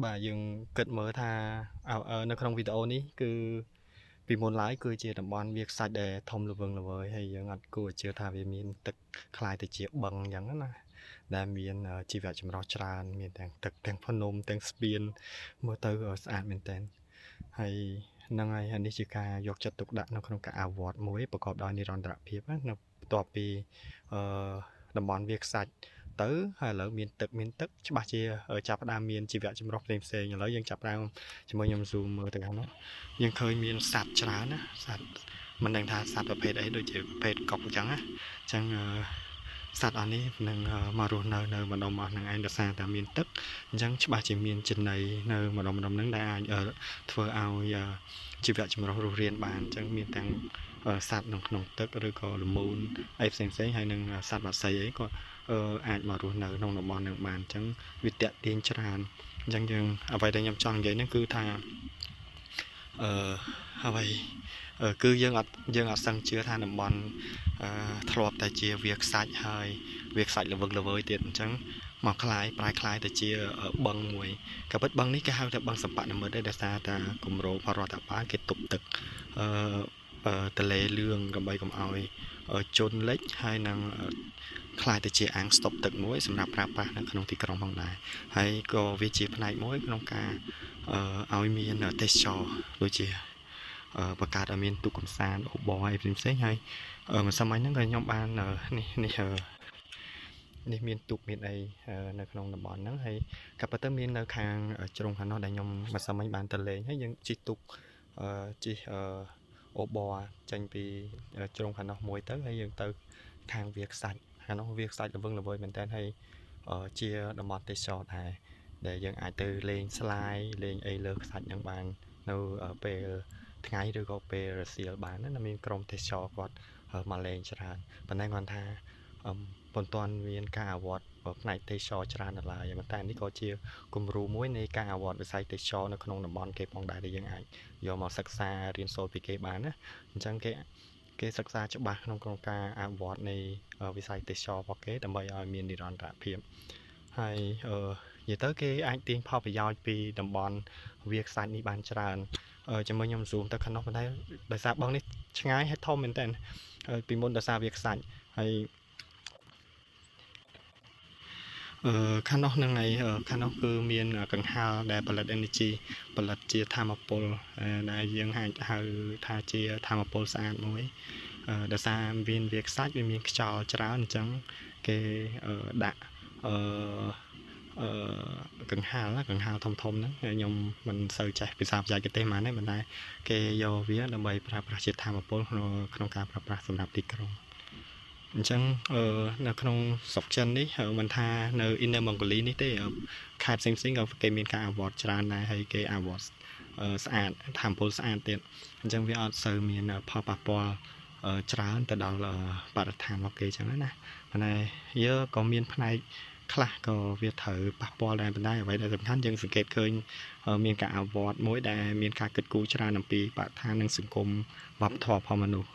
បាទយើងគិតមើលថានៅក្នុងវីដេអូនេះគឺពីមុនឡើយគឺជាតំបន់វាលខ្សាច់ដែលធំល្វឹងល្វើយហើយយើងអត់គួរជឿថាវាមានទឹកคล้ายទៅជាបឹងអញ្ចឹងណាដែលមានជីវៈចម្រុះច្រើនមានទាំងទឹកទាំងភ្នំទាំងស្ពានមើលទៅស្អាតមែនទែនហើយហ្នឹងហើយនេះជាការយកចិត្តទុកដាក់នៅក្នុងការអភិវឌ្ឍមួយប្រកបដោយនិរន្តរភាពណាបន្ទាប់ពីអឺតំបន់វាលខ្សាច់ទៅហើយឥឡូវមានទឹកច្បាស់ជាចាប់ផ្ដើមមានជីវៈចម្រុះផ្សេងឥឡូវយើងចាប់ផ្ដើមជាមួយខ្ញុំ zoom មើលទៅខាងនោះយើងឃើញមានសត្វច្រើនណាសត្វមិនដឹងថាសត្វប្រភេទអីដូចជាប្រភេទកុកអញ្ចឹងណាអញ្ចឹងសត្វអស់នេះនឹងមករស់នៅម្ដុំអស់ហ្នឹងឯងដោយសារតែមានទឹកអញ្ចឹងច្បាស់ជាមានចំណីនៅម្ដុំហ្នឹងដែលអាចធ្វើឲ្យជីវៈចម្រុះរស់រានបានអញ្ចឹងមានទាំងសត្វនៅក្នុងទឹកឬក៏ល្មូនអីផ្សេងហើយនឹងសត្វបក្សីអីក៏អាចមករស់នៅក្នុងតំបន់ហ្នឹងបានអញ្ចឹងវាតាក់ទាញច្រើនអញ្ចឹងយើងអ្វីដែលខ្ញុំចង់និយាយហ្នឹងគឺថាអ្វីគឺយើងអត់សឹងជឿថាតំបន់ធ្លាប់តែជាវាលខ្សាច់ហើយវាលខ្សាច់ល្វឹងល្វើយទៀតអញ្ចឹងមកប្រែคล้ายទៅជាបឹងមួយក៏ពិតបឹងនេះគេហៅថាបឹងសម្បត្តិនិមិត្តដែរដោយសារតែគម្រោងរដ្ឋបាលគេទប់ទឹកទន្លេលឿងដើម្បីកុំឲ្យជន់លិចហើយនឹងคล้ายទៅជាអាងស្តុបទឹកមួយសម្រាប់ប្រើប្រាស់នៅក្នុងទីក្រុងផងដែរហើយក៏វាជាផ្នែកមួយក្នុងការឲ្យមានទេសចរដូចជាបង្កើតឲ្យមានទូកកំសាន្តអូបអីផ្សេងហើយមិនសម័យហ្នឹងក៏ខ្ញុំបាននេះមានទូកមានអីនៅក្នុងតំបន់ហ្នឹងហើយក៏ប៉ុន្តែមាននៅខាងជ្រុងខាងនោះដែលខ្ញុំមិនសម័យបានទៅលេងហើយយើងជិះទូកជិះអូបចេញពីជ្រុងខាងនោះមួយទៅហើយយើងទៅខាងវាលខ្សាច់ខាងនោះវាលខ្សាច់ល្វឹងល្វើយមែនតើហើយជាតំបន់ទេសចរដែរដែលយើងអាចទៅលេងស្លាយលេងអីលើខ្សាច់ហ្នឹងបាននៅពេលថ្ងៃឬក៏ពេលរសៀលបានណាមានក្រុមទេសចរគាត់មកលេងច្រើនប៉ុន្តែគាត់ថាប៉ុន្តែមានការអវត្តផ្នែកទេសចរច្រើនដល់ឡើយប៉ុន្តែនេះក៏ជាគំរូមួយនៃការអវត្តវិស័យទេសចរនៅក្នុងតំបន់គេផងដែរដែលយើងអាចយកមកសិក្សារៀនសូត្រពីគេបានណាអញ្ចឹងគេសិក្សាច្បាស់ក្នុងការអភិវឌ្ឍនៃវិស័យទេសចររបស់គេដើម្បីឲ្យមាននិរន្តរភាពហើយនិយាយទៅគេអាចទាញផលប្រយោជន៍ពីតំបន់វាលខ្សាច់នេះបានច្រើនជាមួយខ្ញុំ zoom ទៅខាងនោះប៉ុន្តែដោយសារបឹងនេះឆ្ងាយហើយធំមែនតើពីមុនដោយសារវាលខ្សាច់ហើយខាងនោះហ្នឹងហើយខាងនោះគឺមានកង្ហារដែលផលិត energy ផលិតជាធម្មពលដែលយើងអាចហៅថាជាធម្មពលស្អាតមួយដោយសារមានវាលខ្សាច់វាមានខ្យល់ច្រើនអញ្ចឹងគេដាក់កង្ហារធំហ្នឹងខ្ញុំមិនសូវចេះភាសាបច្ចេកទេសហ្មងទេប៉ុន្តែគេយកវាដើម្បីប្រើប្រាស់ជាធម្មពលក្នុងការប្រើប្រាស់សម្រាប់ទីក្រុងអញ្ចឹងនៅក្នុងស្រុកចិននេះមិនថានៅ Inner Mongolia នេះទេខេត្តផ្សេងក៏គេមានការអភិវឌ្ឍច្រើនដែរហើយគេអភិវឌ្ឍស្អាតធម្មពលស្អាតទៀតអញ្ចឹងវាអត់សូវមានផលប៉ះពាល់ច្រើនទៅដល់បរិស្ថានរបស់គេអញ្ចឹងណាប៉ុន្តែយើងក៏មានផ្នែកខ្លះក៏វាត្រូវប៉ះពាល់ដែរប៉ុន្តែអ្វីដែលសំខាន់យើងសង្កេតឃើញមានការអភិវឌ្ឍមួយដែលមានការគិតគូរច្រើនអំពីបរិស្ថាននិងសង្គមវប្បធម៌ផងមនុស្ស